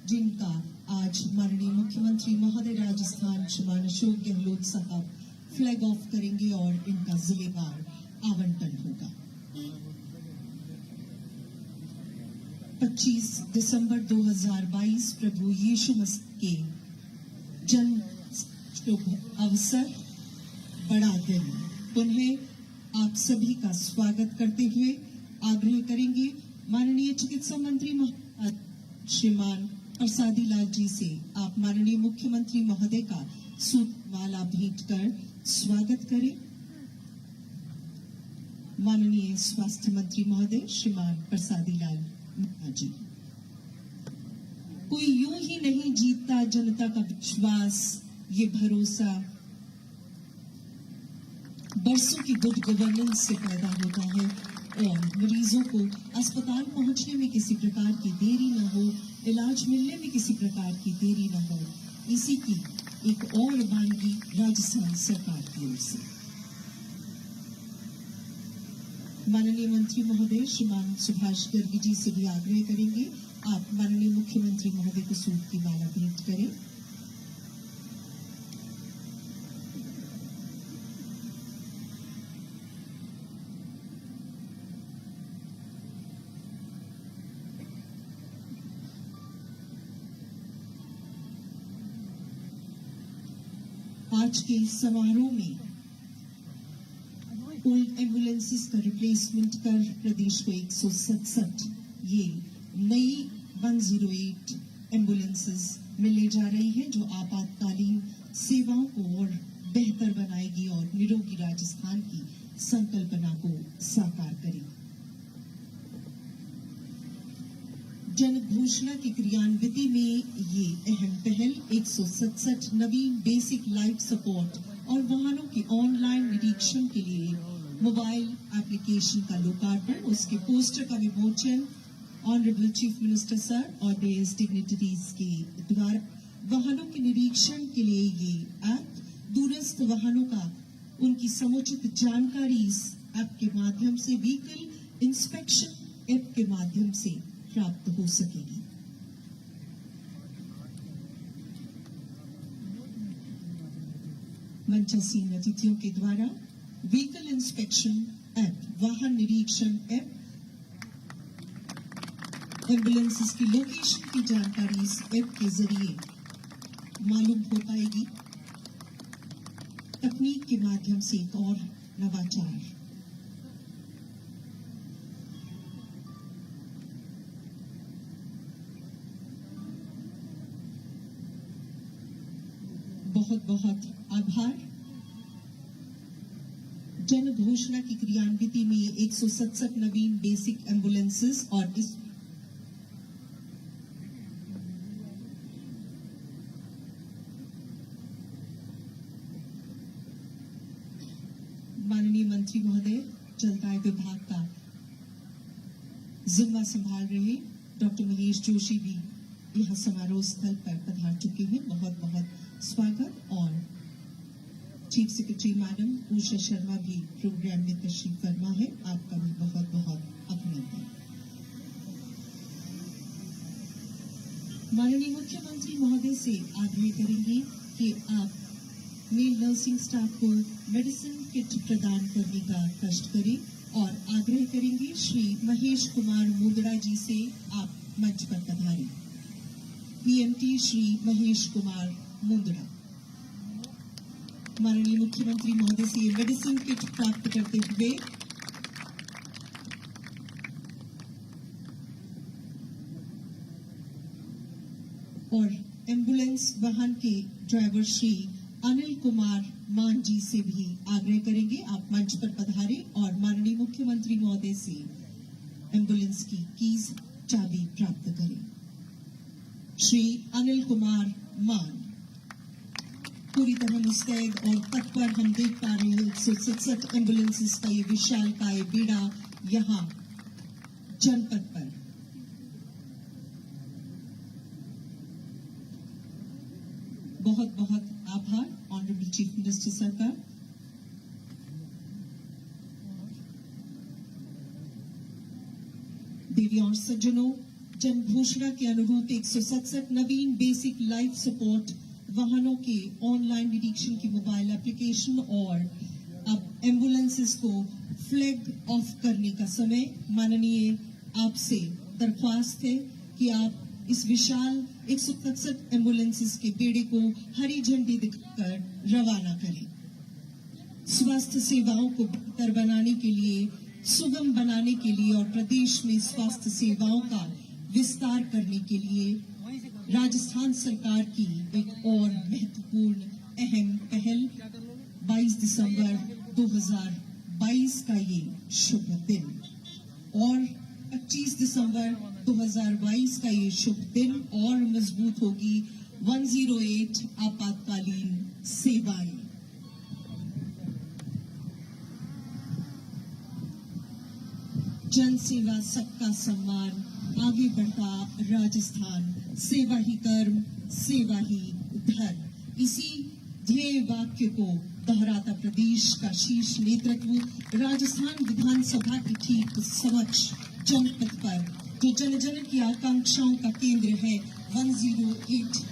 जिनका आज माननीय मुख्यमंत्री महोदय राजस्थान श्रीमान अशोक गहलोत साहब फ्लैग ऑफ करेंगे और इनका जिलेवार आवंटन होगा। 25 दिसंबर 2022 प्रभु यीशु मसीह के जन्म शुभ अवसर, बड़ा दिन। पुनः आप सभी का स्वागत करते हुए आग्रह करेंगे माननीय चिकित्सा मंत्री श्रीमान प्रसादी लाल जी से आप माननीय मुख्यमंत्री महोदय का सूत माला भेंट कर स्वागत करें। माननीय स्वास्थ्य मंत्री महोदय श्रीमान प्रसादी लाल जी। कोई यूं ही नहीं जीतता जनता का विश्वास, ये भरोसा बरसों की गुड गवर्नेंस से पैदा होता है और मरीजों को अस्पताल पहुंचने में किसी प्रकार की देरी न हो, इलाज मिलने में किसी प्रकार की देरी न हो, इसी की एक और वानगी राजस्थान सरकार की ओर से। माननीय मंत्री महोदय श्रीमान सुभाष गर्ग जी से भी आग्रह करेंगे आप माननीय मुख्यमंत्री महोदय को सूत की माला भेंट करें। आज के समारोह में ओल्ड एम्बुलेंसेस का रिप्लेसमेंट कर प्रदेश को 167 ये नई 108 एम्बुलेंसेस मिलने जा रही है, जो आपातकालीन सेवाओं को और बेहतर बनाएगी और निरोगी राजस्थान की संकल्पना को साकार करेगी। जन घोषणा की क्रियान्विति में ये अहम पहल 167 नवीन बेसिक लाइफ सपोर्ट और वाहनों के ऑनलाइन निरीक्षण के लिए मोबाइल एप्लीकेशन का लोकार्पण, उसके पोस्टर का विमोचन ऑनरेबल चीफ मिनिस्टर सर और डेज डिग्निटरीज के द्वारा वाहनों के निरीक्षण के लिए ये ऐप दूरस्थ वाहनों का उनकी समुचित जानकारी इस ऐप के माध्यम से व्हीकल इंस्पेक्शन ऐप के माध्यम से प्राप्त हो सकेगी। मंचासीन अतिथियों के द्वारा व्हीकल इंस्पेक्शन ऐप, वाहन निरीक्षण ऐप, एम्बुलेंसेस की लोकेशन की जानकारी इस ऐप के जरिए मालूम हो पाएगी। तकनीक के माध्यम से एक और नवाचार। बहुत बहुत आभार। जन घोषणा की क्रियान्विति में 167 नवीन बेसिक एम्बुलेंसेस और इस माननीय मंत्री महोदय जलदाय विभाग का जिम्मा संभाल रहे डॉक्टर महेश जोशी भी यह समारोह स्थल पर पधार चुके हैं। बहुत बहुत स्वागत। और chief secretary madam Usha Sharma भी प्रोग्राम में तशरीफ फरमा है, आपका भी बहुत बहुत अभिनंदन। माननीय मुख्यमंत्री महोदय से आग्रह करेंगे कि आप मेल नर्सिंग स्टाफ को मेडिसिन किट प्रदान करने का कष्ट करें और आग्रह करेंगे श्री महेश कुमार मुंदड़ा जी से आप मंच पर पधारें। पीएमटी श्री महेश कुमार मुंदड़ा। माननीय मुख्यमंत्री महोदय से ये मेडिसिन किट प्राप्त करते हुए और एम्बुलेंस वाहन के ड्राइवर श्री अनिल कुमार मान जी से भी आग्रह करेंगे आप मंच पर पधारें और माननीय मुख्यमंत्री महोदय से एम्बुलेंस की कीज चाबी प्राप्त करें। श्री अनिल कुमार मान पूरी तरह मुस्तैद और तत्पर हम देख पा रहे हैं। 167 एम्बुलेंसेस का ये विशाल काय बेड़ा यहाँ जनपद पर। बहुत बहुत आभार ऑनरेबल चीफ मिनिस्टर सरकार। देवी और सज्जनों, जन घोषणा के अनुरूप 167 नवीन बेसिक लाइफ सपोर्ट वाहनों के ऑनलाइन निरीक्षण की मोबाइल एप्लीकेशन और अब एम्बुलेंसेस को फ्लैग ऑफ करने का समय। माननीय, आपसे दरख्वास्त है कि आप इस विशाल 167 एम्बुलेंसेस के बेड़े को हरी झंडी दिखाकर रवाना करें। स्वास्थ्य सेवाओं को बेहतर बनाने के लिए, सुगम बनाने के लिए और प्रदेश में स्वास्थ्य सेवाओं का विस्तार करने के लिए राजस्थान सरकार की एक और महत्वपूर्ण अहम पहल 22 दिसंबर 2022 का ये शुभ दिन और 25 दिसंबर 2022 का ये शुभ दिन और मजबूत होगी 108 आपातकालीन सेवाएं। जन सेवा सबका सम्मान, आगे बढ़ता राजस्थान, सेवा ही कर्म, सेवा ही धर्म। इसी ध्येय वाक्य को दोहराता प्रदेश का शीर्ष नेतृत्व राजस्थान विधानसभा की ठीक समक्ष जनपद पर, जो जन जन की आकांक्षाओं का केंद्र है, 108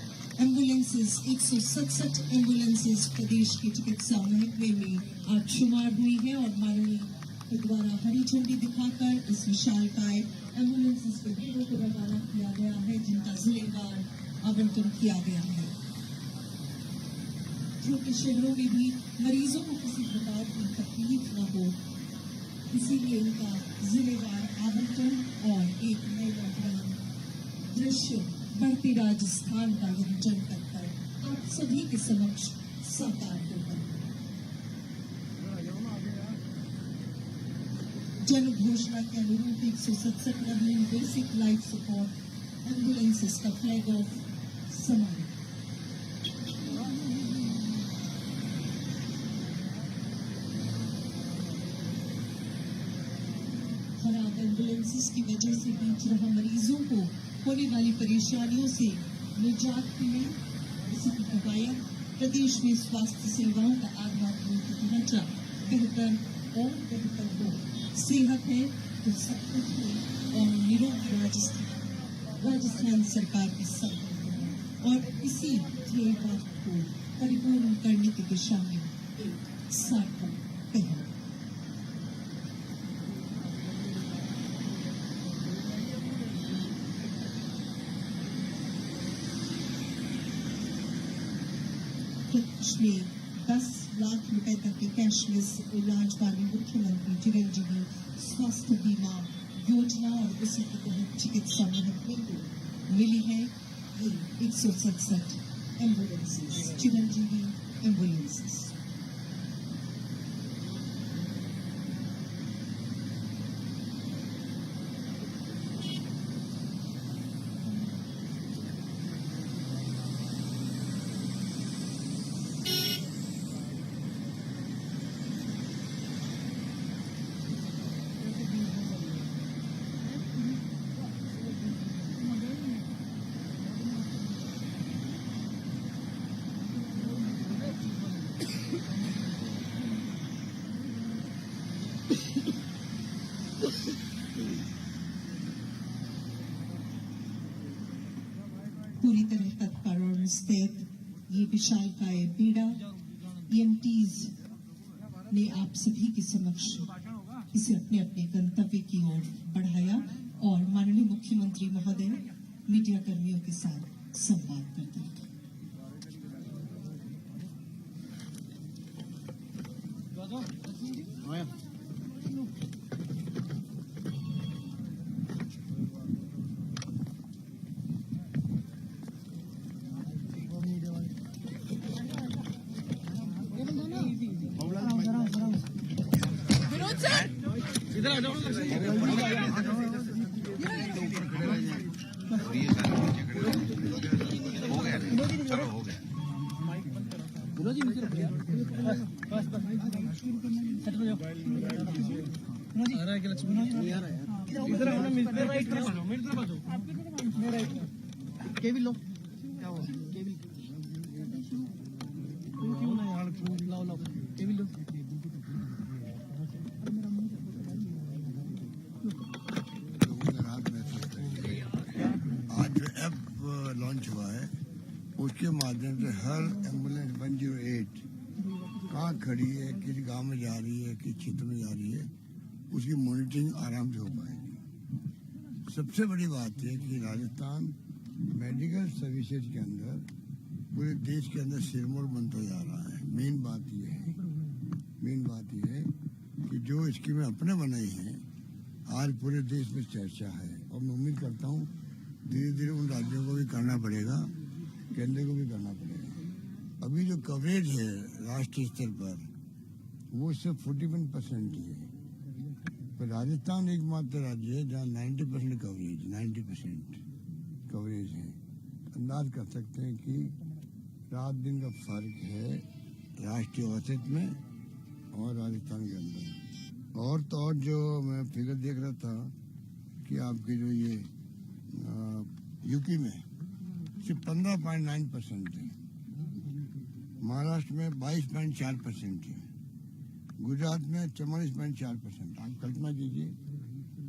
एम्बुलेंसेस, 167 एम्बुलेंसेस प्रदेश के चिकित्सा महकमे में आज शुमार हुई है और माननीय के द्वारा हरी झंडी दिखाकर इस विशालकाय एम्बुलेंसेस के बेड़ों को रवाना किया गया है, जिनका जिलेवार आवंटन किया गया है। छोटे शहरों में भी मरीजों को किसी प्रकार की तकलीफ न हो, इसीलिए इनका जिलेवार आवंटन और एक नया ग्राम दृश्य बढ़ते राजस्थान का यह जनपद पर आप सभी के समक्ष साकार होगा। जन घोषणा के अनुरूप 167 नवीन बेसिक लाइफ सपोर्ट एम्बुलेंसेस का फ्लैग ऑफ समारोह। खराब एम्बुलेंसेस की वजह से बीच रहा मरीजों को होने वाली परेशानियों से निजात मिले, इसी की कवायद प्रदेश में स्वास्थ्य सेवाओं का आधारभूत ढांचा बेहतर और बेहतर हो। सेहत है तो सब कुछ है और निरोगी राजस्थान सरकार की संकल्प है और इसी ध्येय वाक्य को परिपूर्ण करने की दिशा में एक सार्थक पहल। प्रदेश में 10 लाख रुपए तक के कैशलेस इलाज वाली मुख्यमंत्री चिरंजीवी स्वास्थ्य बीमा योजना और उसी के तहत चिकित्सा महकमे को मिली है ये 167 एम्बुलेंसेस, चिरंजीवी एम्बुलेंसेस। पूरी तरह तत्पर और मुस्तैद ये विशालकाय बेड़ा EMTs ने आप सभी के समक्ष इसे अपने अपने गंतव्य की ओर बढ़ाया और माननीय मुख्यमंत्री महोदय मीडिया कर्मियों के साथ संवाद करते हैं। केबिल लो, क्या हुआ? केबिल क्यों ना यार, लाओ केबिल लो। हुआ है, उसके माध्यम से हर एम्बुलेंस 108 कहाँ खड़ी है, किस गांव में जा रही है, किस क्षेत्र में जा रही है, उसकी मॉनिटरिंग आराम से हो पाएगी। सबसे बड़ी बात यह कि राजस्थान मेडिकल सर्विसेज के अंदर पूरे देश के अंदर सिरमौर बनता जा रहा है। मेन बात यह है कि जो स्कीमें अपने बनाई हैं आज पूरे देश में चर्चा है, और मैं उम्मीद करता हूँ धीरे धीरे उन राज्यों को भी करना पड़ेगा, केंद्र को भी करना पड़ेगा। अभी जो कवरेज है राष्ट्रीय स्तर पर वो सिर्फ 41% ही है, पर राजस्थान एकमात्र राज्य है जहाँ 90% कवरेज है। अंदाज कर सकते हैं कि रात दिन का फर्क है राष्ट्रीय औसत में और राजस्थान के अंदर। और तो और जो मैं फिगर देख रहा था कि आपके जो ये यूपी में सिर्फ 15.9% है, महाराष्ट्र में 22.4% है, गुजरात में 44.4%। आप कल्पना कीजिए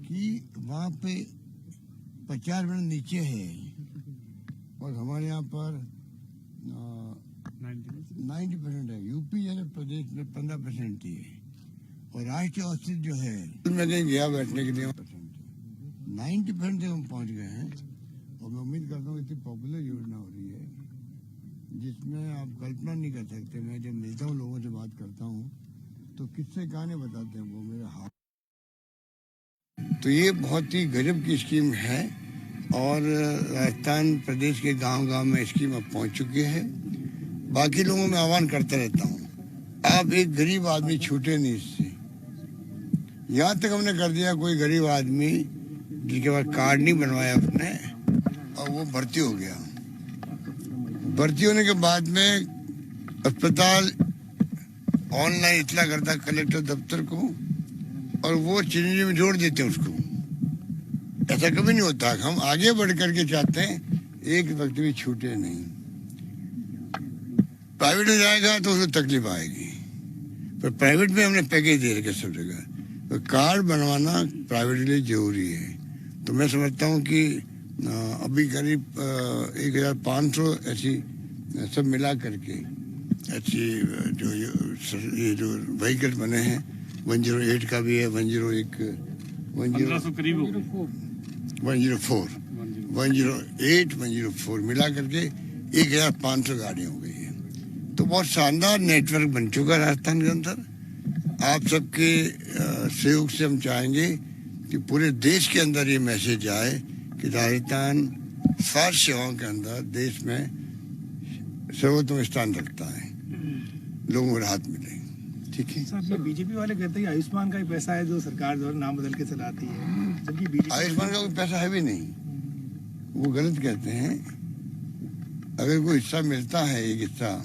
कि वहाँ पे 50% नीचे है और हमारे यहाँ पर 90% है। यूपी जैसे प्रदेश में 15% ही है और राष्ट्रीय औसत जो है मैं कहीं गया बैठने के लिए 90% तक हम पहुँच गए हैं। और मैं उम्मीद करता हूँ इतनी पॉपुलर योजना हो रही है जिसमें आप कल्पना नहीं कर सकते। मैं जब मिलता हूँ लोगों से बात करता हूँ तो किससे कहानी बताते हैं वो मेरे हाथ। तो ये बहुत ही गजब की स्कीम है और राजस्थान प्रदेश के गांव-गांव में स्कीम अब पहुंच चुकी है। बाकी लोगों में आह्वान करता रहता हूँ, आप एक गरीब आदमी छूटे नहीं इससे। यहाँ तक हमने कर दिया कोई गरीब आदमी जिसके पास कार्ड नहीं बनवाया अपने और वो भर्ती हो गया, भर्ती होने के बाद में अस्पताल ऑनलाइन इतला करता कलेक्टर दफ्तर को और वो चिन्हनी में जोड़ देते हैं उसको। ऐसा कभी नहीं होता। हम आगे बढ़ करके चाहते हैं एक व्यक्ति भी छूटे नहीं। प्राइवेट में जाएगा तो उसको तकलीफ आएगी, पर प्राइवेट में हमने पैकेज दे रखे सब जगह। तो कार्ड बनवाना प्राइवेट के लिए जरूरी है। तो मैं समझता हूँ कि अभी करीब 1500 ऐसी सब मिला करके ऐसी जो व्हीकल बने हैं, 108 का भी है, 101 104 108 104 मिला करके 1500 गाड़ियाँ हो गई है। तो बहुत शानदार नेटवर्क बन चुका है राजस्थान के अंदर। आप सबके सहयोग से हम चाहेंगे कि पूरे देश के अंदर ये मैसेज आए कि राजस्थान स्वास्थ्य सेवाओं के अंदर देश में सर्वोत्तम स्थान रखता है, लोगों को राहत मिले। ठीक है सर, बीजेपी वाले कहते हैं आयुष्मान का ही पैसा है जो सरकार द्वारा नाम बदल के चलाती है, जबकि बीजेपी आयुष्मान का कोई पैसा है भी नहीं, वो गलत कहते हैं। अगर कोई हिस्सा मिलता है, एक हिस्सा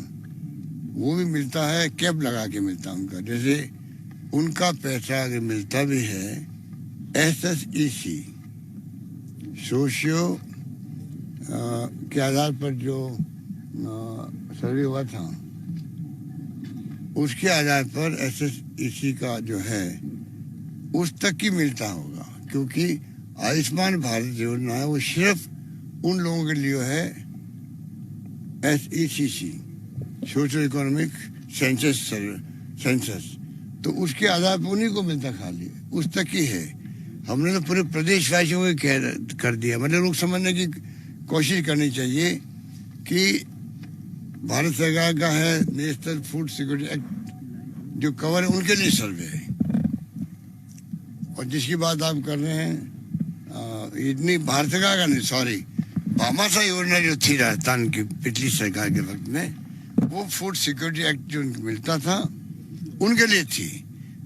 वो भी मिलता है कैप लगा के मिलता है उनका। जैसे उनका पैसा अगर मिलता भी है SSEC सोशियो के आधार पर जो सर्वे हुआ था उसके आधार पर SSEC का जो है उस तक ही मिलता होगा, क्योंकि आयुष्मान भारत योजना है वो सिर्फ उन लोगों के लिए है SECC सोशल इकोनॉमिक सेंसस। तो उसके आधार पर उन्हीं को मिलता, खाली उस तक ही है। हमने तो पूरे प्रदेशवासियों को कर दिया। मतलब लोग समझने की कोशिश करनी चाहिए कि भारत सरकार का है नेशनल फूड सिक्योरिटी एक्ट जो कवर है उनके लिए सर्वे है। और जिसकी बात आप कर रहे हैं इतनी भारत सरकार का नहीं, सॉरी, भामाशाह योजना जो थी राजस्थान की पिछली सरकार के वक्त में, वो फूड सिक्योरिटी एक्ट जो मिलता था उनके लिए थी।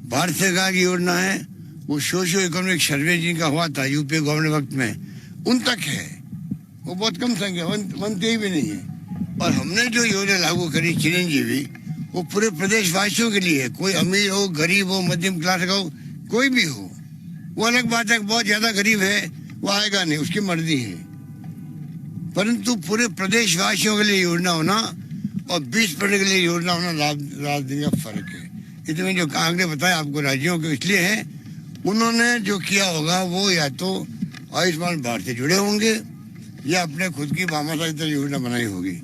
भारत सरकार की योजना है वो सोशियो इकोनॉमिक सर्वे जिनका हुआ था यूपीए गवर्नमेंट वक्त में, उन तक है। वो बहुत कम संख्या, 123 भी नहीं है। और हमने जो योजना लागू करी चिरंजीवी, वो पूरे प्रदेशवासियों के लिए है। कोई अमीर हो, गरीब हो, मध्यम क्लास का हो, कोई भी हो, वो अलग बात है। बहुत ज्यादा गरीब है वो आएगा नहीं, उसकी मर्जी है। परंतु पूरे प्रदेशवासियों के लिए योजना होना और 20% के लिए योजना होना राजनीति का फर्क है। इसमें जो आंकड़े बताए आपको राज्यों के इसलिए है, उन्होंने जो किया होगा वो या तो आयुष्मान भारत से जुड़े होंगे या अपने खुद की भामाशाह की तरह योजना बनाई होगी।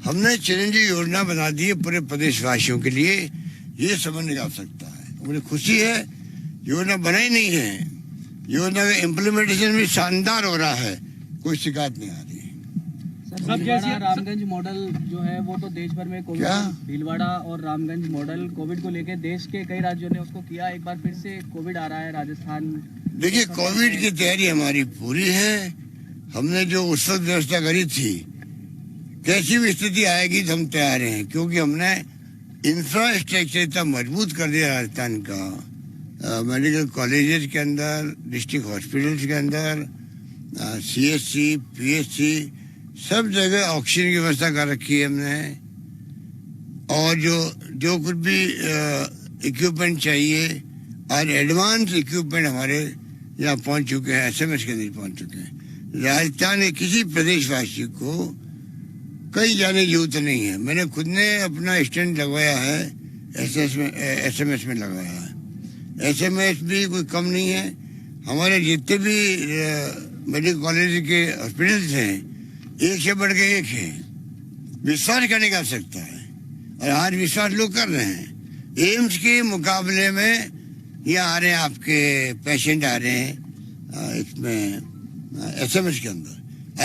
हमने चिरंजीवी योजना बना दी है पूरे प्रदेशवासियों के लिए, ये समझ निकाल सकता है। मुझे खुशी है योजना बनाई नहीं है, योजना का इम्प्लीमेंटेशन भी शानदार हो रहा है, कोई शिकायत नहीं आ रही। सब जैसे रामगंज मॉडल जो है वो तो देश भर में कोविड, क्या? भीलवाड़ा और रामगंज मॉडल कोविड को लेकर देश के कई राज्यों ने उसको किया, एक बार फिर से कोविड आ रहा है राजस्थान। देखिए कोविड की तैयारी हमारी पूरी है। हमने जो उस वक्त व्यवस्था करी थी, कैसी भी स्थिति आएगी तो हम तैयार हैं, क्योंकि हमने इंफ्रास्ट्रक्चर इतना मजबूत कर दिया राजस्थान का। मेडिकल कॉलेजेस के अंदर, डिस्ट्रिक्ट हॉस्पिटल्स के अंदर, CHC, PHC सब जगह ऑक्सीजन की व्यवस्था कर रखी है हमने। और जो कुछ भी इक्विपमेंट चाहिए और एडवांस इक्विपमेंट हमारे यहाँ पहुंच चुके हैं, SMS के अंदर पहुंच चुके हैं। राजस्थान के किसी प्रदेशवासी को कहीं जाने की जरूरत नहीं है। मैंने खुद ने अपना स्टैंड लगवाया है, SMS में लगवाया है। SMS भी कोई कम नहीं है। हमारे जितने भी मेडिकल कॉलेज के हॉस्पिटल्स हैं, एक से बढ़ के एक है। विश्वास करने का आवश्यकता है और आज विश्वास लोग कर रहे हैं। एम्स के मुकाबले में यहाँ आ रहे हैं, आपके पेशेंट आ रहे हैं इसमें SMS के अंदर।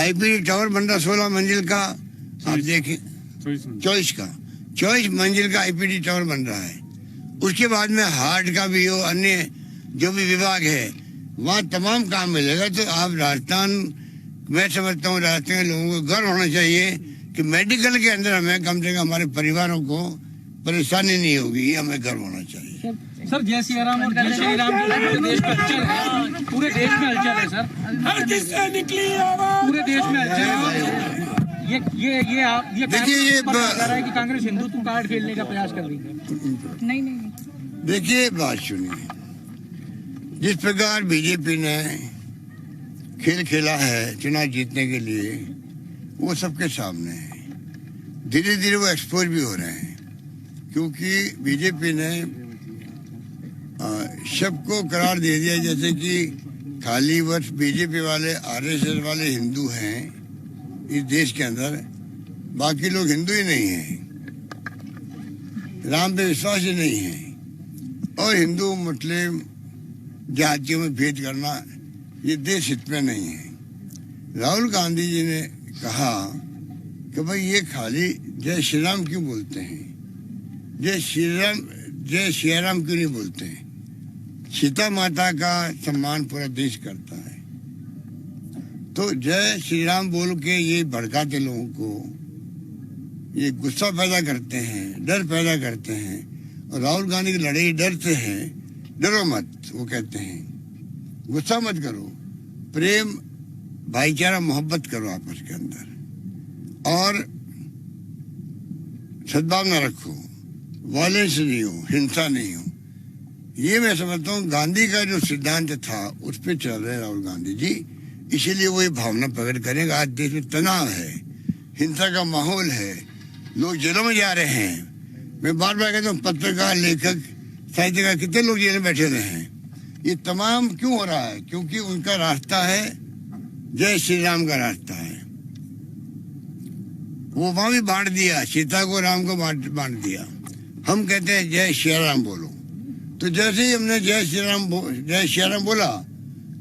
IPD टावर बन रहा 16 मंजिल का, आप देखें 24 मंजिल का IPD टावर बन रहा है। उसके बाद में हार्ट का भी हो, अन्य जो भी विभाग है वहाँ तमाम काम मिलेगा। तो आप राजस्थान, मैं समझता हूँ राजस्थान के लोगों को गर्व होना चाहिए कि मेडिकल के अंदर हमें कम से कम हमारे परिवारों को परेशानी नहीं होगी, हमें गर्व होना चाहिए। सर जय श्री राम और जय श्री राम पूरे देश में हलचल है सर, पूरे देश में हलचल है। ये देखिए ये है कि कांग्रेस हिंदुत्व कार्ड खेलने का प्रयास कर रही है। नहीं। देखिए बात सुनिए, जिस प्रकार बीजेपी ने खेल खेला है चुनाव जीतने के लिए, वो सबके सामने है। धीरे धीरे वो एक्सपोज भी हो रहे हैं, क्योंकि बीजेपी ने सबको करार दे दिया जैसे कि खाली वर्ष बीजेपी वाले, RSS वाले हिंदू हैं इस देश के अंदर, बाकी लोग हिंदू ही नहीं हैं, राम पे विश्वास ही नहीं है। और हिंदू मुस्लिम जातियों में भेद करना ये देश हित में नहीं है। राहुल गांधी जी ने कहा कि भाई ये खाली जय श्री राम क्यों बोलते हैं, जय श्री राम क्यों नहीं बोलते हैं। सीता माता का सम्मान पूरा देश करता है, तो जय श्री राम बोल के ये भड़काते लोगों को, ये गुस्सा पैदा करते हैं, डर पैदा करते हैं। और राहुल गांधी की लड़ाई डर से है। डरो मत, वो कहते हैं, गुस्सा मत करो, प्रेम भाईचारा मोहब्बत करो आपस के अंदर और सद्भावना रखो, वायलेंस नहीं हो, हिंसा नहीं हो। ये मैं समझता हूँ गांधी का जो सिद्धांत था उस पर चल रहे राहुल गांधी जी, इसीलिए वो ये भावना प्रकट करेंगे। आज देश में तनाव है, हिंसा का माहौल है, लोग जेलों में जा रहे हैं। मैं बार बार कहता हूँ पत्रकार, लेखक, साहित्यकार कितने लोग जेल में बैठे रहे हैं। ये तमाम क्यों हो रहा है, क्योंकि उनका रास्ता है जय श्री राम का रास्ता है। वो वहां भी बांट दिया, सीता को राम को बांट दिया। हम कहते हैं जय श्री राम बोलो, तो जैसे ही हमने जय श्री राम बोला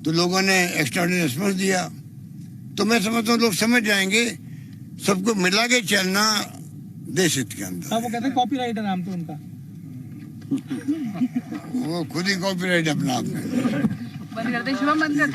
तो लोगों ने एक्स्ट्राऑर्डिनरी रिस्पॉन्स दिया। तो मैं समझता हूँ लोग समझ जाएंगे, सबको मिला के चलना देश हित के अंदर। वो कहते हैं कॉपीराइट है नाम तो उनका, वो खुद ही कॉपीराइट अपना आप में बंद कर दे, शुभम बंद कर।